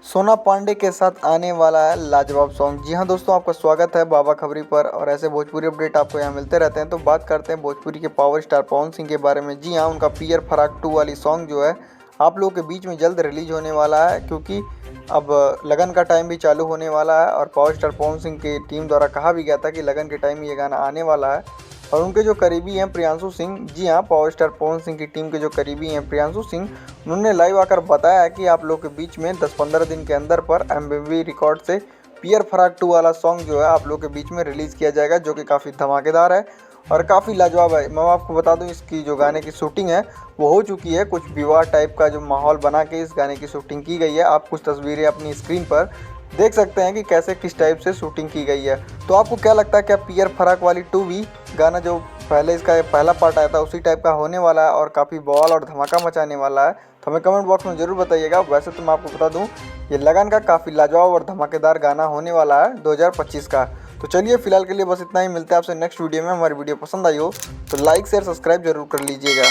सोना पांडे के साथ आने वाला है लाजवाब सॉन्ग। जी हाँ दोस्तों, आपका स्वागत है बाबा खबरी पर। और ऐसे भोजपुरी अपडेट आपको यहाँ मिलते रहते हैं। तो बात करते हैं भोजपुरी के पावर स्टार पवन सिंह के बारे में। जी हाँ, उनका पियर फराक 2 वाली सॉन्ग जो है आप लोगों के बीच में जल्द रिलीज होने वाला है, क्योंकि अब लगन का टाइम भी चालू होने वाला है। और पावर स्टार पवन सिंह की टीम द्वारा कहा भी गया था कि लगन के टाइम ये गाना आने वाला है। और उनके जो करीबी हैं प्रियांशु सिंह, जी हाँ, पावर स्टार पवन सिंह की टीम के जो करीबी हैं प्रियांशु सिंह, उन्होंने लाइव आकर बताया है कि आप लोग के बीच में 10-15 दिन के अंदर पर एमबीवी रिकॉर्ड से पियर फराक 2 वाला सॉन्ग जो है आप लोग के बीच में रिलीज़ किया जाएगा, जो कि काफ़ी धमाकेदार है और काफ़ी लाजवाब है। मैं आपको बता दूं, इसकी जो गाने की शूटिंग है वो हो चुकी है। कुछ विवाह टाइप का जो माहौल बना के इस गाने की शूटिंग की गई है। आप कुछ तस्वीरें अपनी स्क्रीन पर देख सकते हैं कि कैसे किस टाइप से शूटिंग की गई है। तो आपको क्या लगता है, क्या पियर फराक वाली 2 भी गाना जो पहले इसका पहला पार्ट आया था उसी टाइप का होने वाला है और काफ़ी बवाल और धमाका मचाने वाला है? तो हमें कमेंट बॉक्स में ज़रूर बताइएगा। वैसे तो मैं आपको बता दूं, ये लगन का काफ़ी लाजवाब और धमाकेदार गाना होने वाला है 2025 का। तो चलिए फिलहाल के लिए बस इतना ही। मिलते हैं आपसे नेक्स्ट वीडियो में। हमारी वीडियो पसंद आई हो तो लाइक शेयर सब्सक्राइब जरूर कर लीजिएगा।